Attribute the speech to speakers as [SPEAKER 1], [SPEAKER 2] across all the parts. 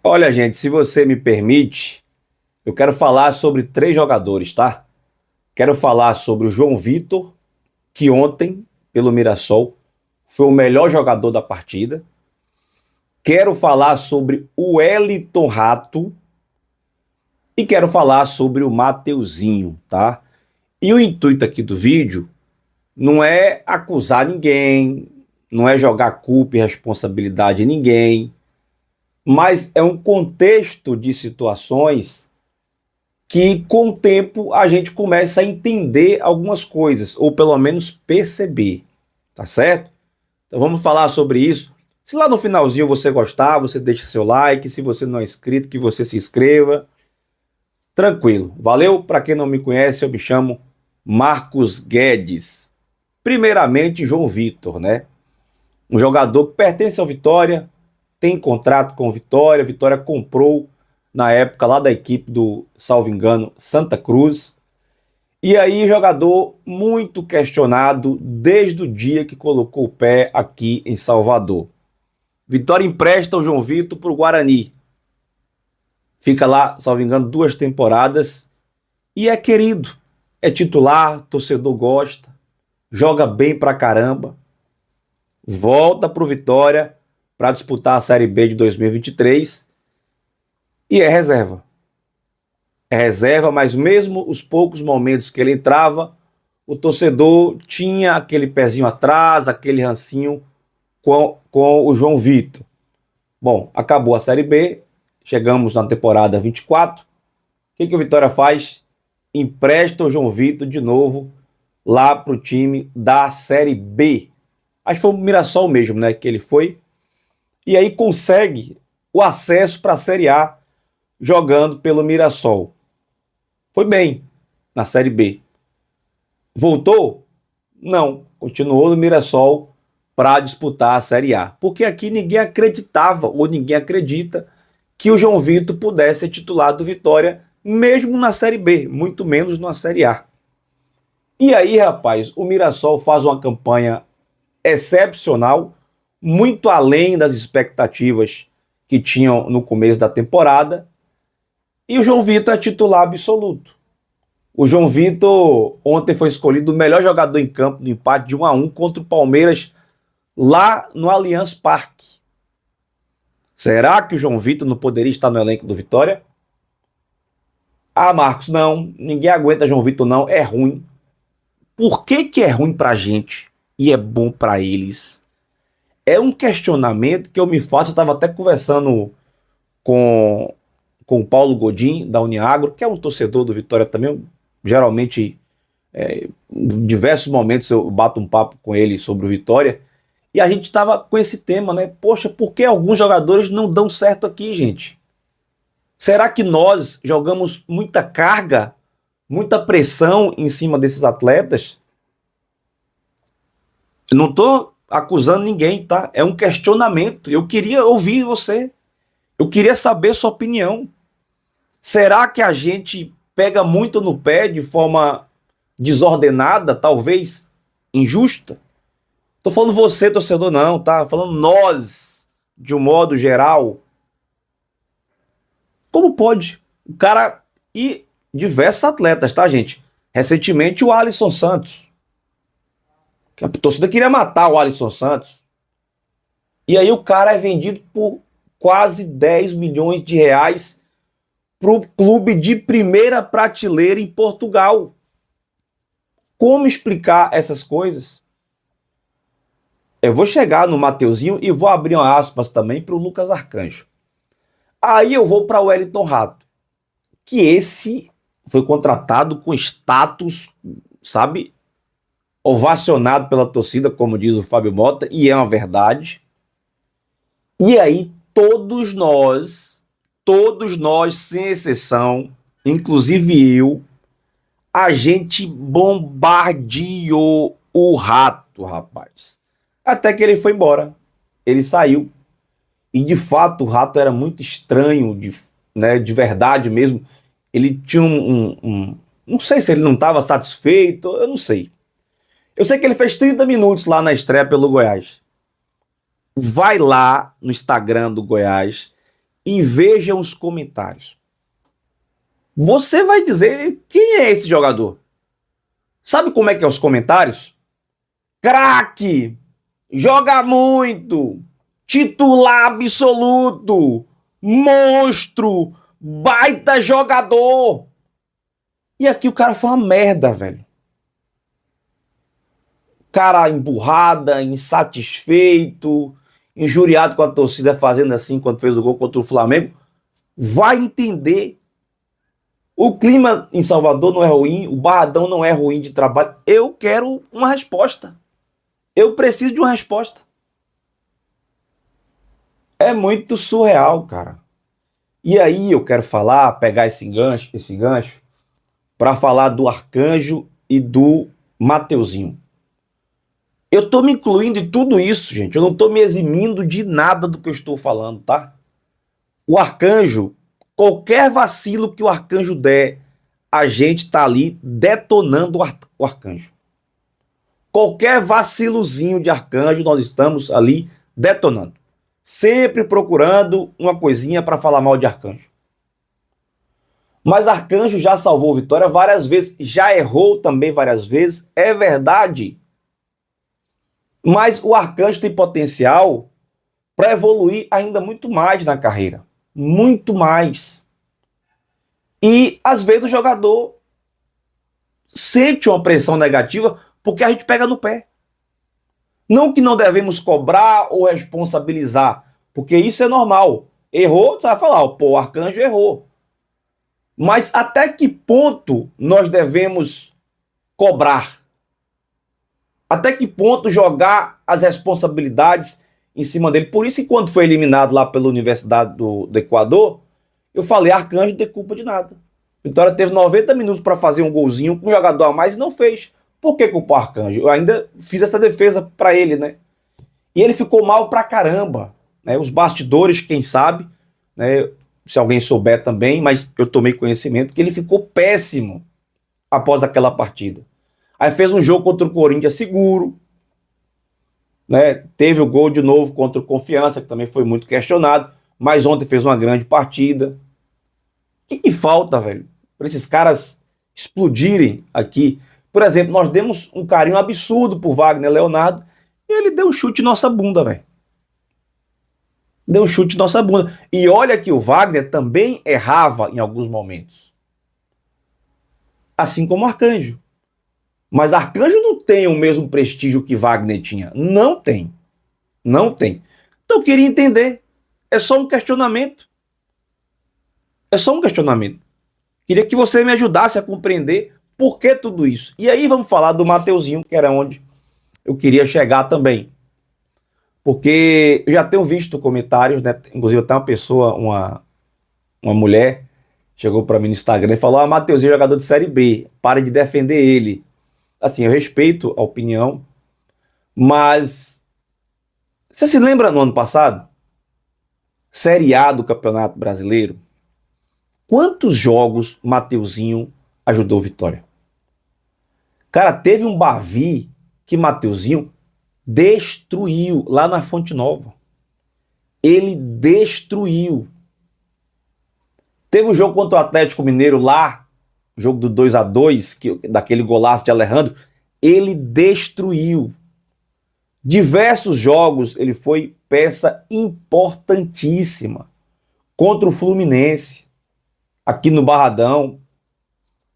[SPEAKER 1] Olha, gente, se você me permite, eu quero falar sobre três jogadores, tá? Quero falar sobre o João Vitor, que ontem, pelo Mirassol, foi o melhor jogador da partida. Quero falar sobre o Wellington Rato e quero falar sobre o Mateuzinho, tá? E o intuito aqui do vídeo não é acusar ninguém, não é jogar culpa e responsabilidade em ninguém, mas é um contexto de situações que com o tempo a gente começa a entender algumas coisas, ou pelo menos perceber, tá certo? Então vamos falar sobre isso. Se lá no finalzinho você gostar, você deixa seu like, se você não é inscrito, que você se inscreva. Tranquilo, valeu? Para quem não me conhece, eu me chamo Marcos Guedes. Primeiramente, João Vitor, né? Um jogador que pertence ao Vitória, tem contrato com o Vitória, Vitória comprou na época lá da equipe do, salvo engano, Santa Cruz. E aí, jogador muito questionado desde o dia que colocou o pé aqui em Salvador. Vitória empresta o João Vitor para o Guarani. Fica lá, salvo engano, 2 temporadas e é querido. É titular, torcedor gosta, joga bem pra caramba. Volta pro Vitória para disputar a Série B de 2023 e é reserva. É reserva, mas mesmo os poucos momentos que ele entrava, o torcedor tinha aquele pezinho atrás, aquele rancinho com o João Vitor. Bom, acabou a Série B, chegamos na temporada 24. O que o Vitória faz? Empresta o João Vitor de novo lá para o time da Série B. Acho que foi o Mirassol mesmo, né, que ele foi. E aí consegue o acesso para a Série A jogando pelo Mirassol. Foi bem na Série B. Voltou? Não. Continuou no Mirassol para disputar a Série A. Porque aqui ninguém acreditava, ou ninguém acredita, que o João Vitor pudesse ser titular do Vitória, mesmo na Série B, muito menos na Série A. E aí, rapaz, o Mirassol faz uma campanha excepcional, muito além das expectativas que tinham no começo da temporada, e o João Vitor é titular absoluto. O João Vitor ontem foi escolhido o melhor jogador em campo no empate de 1-1 contra o Palmeiras lá no Allianz Parque. Será que o João Vitor não poderia estar no elenco do Vitória? Ah, Marcos, não, ninguém aguenta João Vitor não, é ruim. Por que é ruim pra gente e é bom pra eles? É um questionamento que eu me faço, eu estava até conversando com, com o Paulo Godin, da Uniagro, que é um torcedor do Vitória também, geralmente, em diversos momentos eu bato um papo com ele sobre o Vitória, e a gente estava com esse tema, né? Poxa, por que alguns jogadores não dão certo aqui, gente? Será que nós jogamos muita carga, muita pressão em cima desses atletas? Eu não estou acusando ninguém, tá? É um questionamento. Eu queria ouvir você. Eu queria saber sua opinião. Será que a gente pega muito no pé de forma desordenada, talvez injusta? Tô falando você, torcedor, não, tá? Falando nós, de um modo geral. Como pode? O cara e diversos atletas, tá, gente? Recentemente o Alisson Santos. A torcida queria matar o Alisson Santos. E aí o cara é vendido por quase 10 milhões de reais para o clube de primeira prateleira em Portugal. Como explicar essas coisas? Eu vou chegar no Mateuzinho e vou abrir uma aspas também para o Lucas Arcanjo. Aí eu vou para o Wellington Rato, que esse foi contratado com status, sabe, ovacionado pela torcida, como diz o Fábio Mota, e é uma verdade. E aí todos nós, sem exceção, inclusive eu, a gente bombardeou o Rato, rapaz. Até que ele foi embora. Ele saiu. E de fato o Rato era muito estranho, né, de verdade mesmo. Ele tinha não sei se ele não estava satisfeito, eu não sei. Eu sei que ele fez 30 minutos lá na estreia pelo Goiás. Vai lá no Instagram do Goiás e veja os comentários. Você vai dizer quem é esse jogador. Sabe como é que é os comentários? Craque, joga muito, titular absoluto, monstro, baita jogador. E aqui o cara foi uma merda, velho. Cara emburrada, insatisfeito, injuriado com a torcida fazendo assim quando fez o gol contra o Flamengo. Vai entender. O clima em Salvador não é ruim, o Barradão não é ruim de trabalho. Eu quero uma resposta. Eu preciso de uma resposta. É muito surreal, cara. E aí eu quero falar, pegar esse gancho, para falar do Arcanjo e do Mateuzinho. Eu tô me incluindo em tudo isso, gente. Eu não tô me eximindo de nada do que eu estou falando, tá? O Arcanjo, qualquer vacilo que o Arcanjo der, a gente tá ali detonando o Arcanjo. Qualquer vacilozinho de Arcanjo, nós estamos ali detonando. Sempre procurando uma coisinha para falar mal de Arcanjo. Mas Arcanjo já salvou Vitória várias vezes, já errou também várias vezes, é verdade. Mas o Arcanjo tem potencial para evoluir ainda muito mais na carreira. Muito mais. E às vezes o jogador sente uma pressão negativa porque a gente pega no pé. Não que não devemos cobrar ou responsabilizar, porque isso é normal. Errou, você vai falar, pô, o Arcanjo errou. Mas até que ponto nós devemos cobrar? Até que ponto jogar as responsabilidades em cima dele? Por isso que quando foi eliminado lá pela Universidade do Equador, eu falei, Arcanjo não tem culpa de nada. Vitória teve 90 minutos para fazer um golzinho com um jogador a mais e não fez. Por que culpar o Arcanjo? Eu ainda fiz essa defesa para ele, né? E ele ficou mal pra caramba. Né? Os bastidores, quem sabe, né? Se alguém souber também, mas eu tomei conhecimento que ele ficou péssimo após aquela partida. Aí fez um jogo contra o Corinthians seguro, né? Teve o gol de novo contra o Confiança, que também foi muito questionado, mas ontem fez uma grande partida. O que falta, velho, para esses caras explodirem aqui? Por exemplo, nós demos um carinho absurdo por Wagner Leonardo e ele deu um chute em nossa bunda, velho. Deu um chute em nossa bunda. E olha que o Wagner também errava em alguns momentos. Assim como o Arcanjo. Mas Arcanjo não tem o mesmo prestígio que Wagner tinha. Não tem. Não tem. Então eu queria entender. É só um questionamento. É só um questionamento. Queria que você me ajudasse a compreender por que tudo isso. E aí vamos falar do Mateuzinho, que era onde eu queria chegar também. Porque eu já tenho visto comentários, né? Inclusive até uma pessoa, uma mulher, chegou para mim no Instagram e falou, Mateuzinho é jogador de Série B, pare de defender ele. Assim, eu respeito a opinião, mas você se lembra no ano passado? Série A do Campeonato Brasileiro? Quantos jogos Mateuzinho ajudou Vitória? Cara, teve um Bavi que Mateuzinho destruiu lá na Fonte Nova. Ele destruiu. Teve um jogo contra o Atlético Mineiro lá, jogo do 2-2, daquele golaço de Alejandro, ele destruiu. Diversos jogos ele foi peça importantíssima. Contra o Fluminense, aqui no Barradão.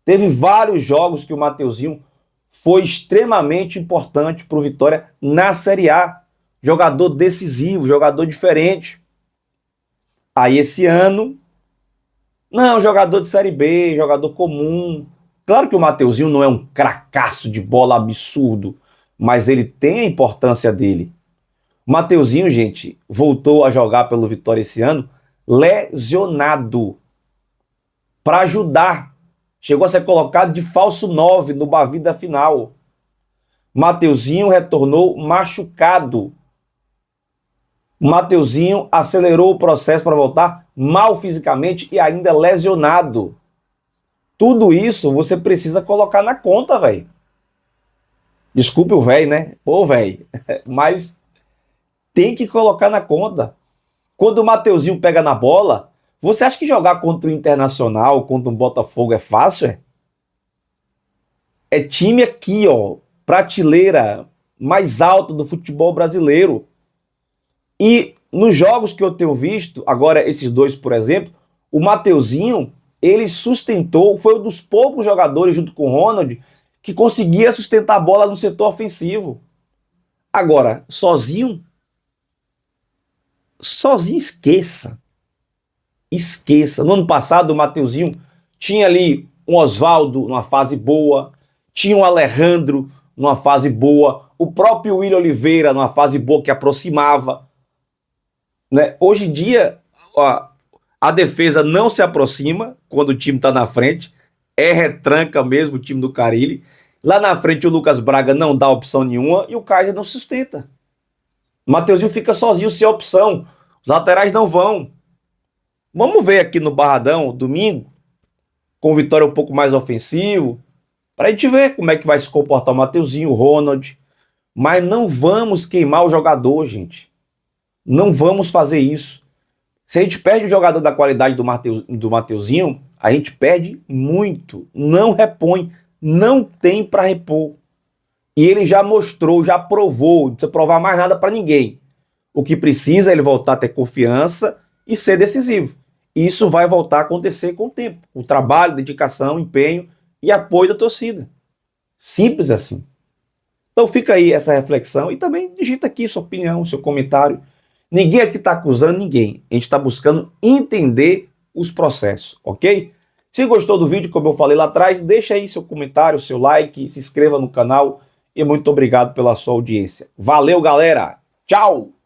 [SPEAKER 1] Teve vários jogos que o Mateuzinho foi extremamente importante para o Vitória na Série A. Jogador decisivo, jogador diferente. Aí esse ano, não, jogador de Série B, jogador comum. Claro que o Mateuzinho não é um cracaço de bola absurdo, mas ele tem a importância dele. O Mateuzinho, gente, voltou a jogar pelo Vitória esse ano lesionado para ajudar. Chegou a ser colocado de falso 9 no Bavi da final. Mateuzinho retornou machucado. Mateuzinho acelerou o processo para voltar mal fisicamente e ainda lesionado. Tudo isso você precisa colocar na conta, velho. Desculpe o velho, né? Pô, velho. Mas tem que colocar na conta. Quando o Mateuzinho pega na bola, você acha que jogar contra o Internacional, contra um Botafogo é fácil? É time aqui, ó, prateleira mais alta do futebol brasileiro. E nos jogos que eu tenho visto, agora esses dois, por exemplo, o Mateuzinho, ele sustentou, foi um dos poucos jogadores, junto com o Ronald, que conseguia sustentar a bola no setor ofensivo. Agora, sozinho esqueça. Esqueça. No ano passado, o Mateuzinho tinha ali um Oswaldo numa fase boa, tinha um Alejandro numa fase boa, o próprio William Oliveira numa fase boa que aproximava. Né? Hoje em dia, a defesa não se aproxima quando o time está na frente, é retranca mesmo o time do Carille. Lá na frente o Lucas Braga não dá opção nenhuma e o Kaiser não sustenta. O Mateuzinho fica sozinho, sem opção. Os laterais não vão. Vamos ver aqui no Barradão, domingo, com Vitória um pouco mais ofensivo, para a gente ver como é que vai se comportar o Mateuzinho, o Ronald. Mas não vamos queimar o jogador, gente. Não vamos fazer isso. Se a gente perde o jogador da qualidade do Mateuzinho, a gente perde muito. Não repõe. Não tem para repor. E ele já mostrou, já provou, não precisa provar mais nada para ninguém. O que precisa é ele voltar a ter confiança e ser decisivo. E isso vai voltar a acontecer com o tempo. O trabalho, dedicação, empenho e apoio da torcida. Simples assim. Então fica aí essa reflexão e também digita aqui sua opinião, seu comentário. Ninguém aqui está acusando ninguém. A gente está buscando entender os processos, ok? Se gostou do vídeo, como eu falei lá atrás, deixa aí seu comentário, seu like, se inscreva no canal e muito obrigado pela sua audiência. Valeu, galera! Tchau!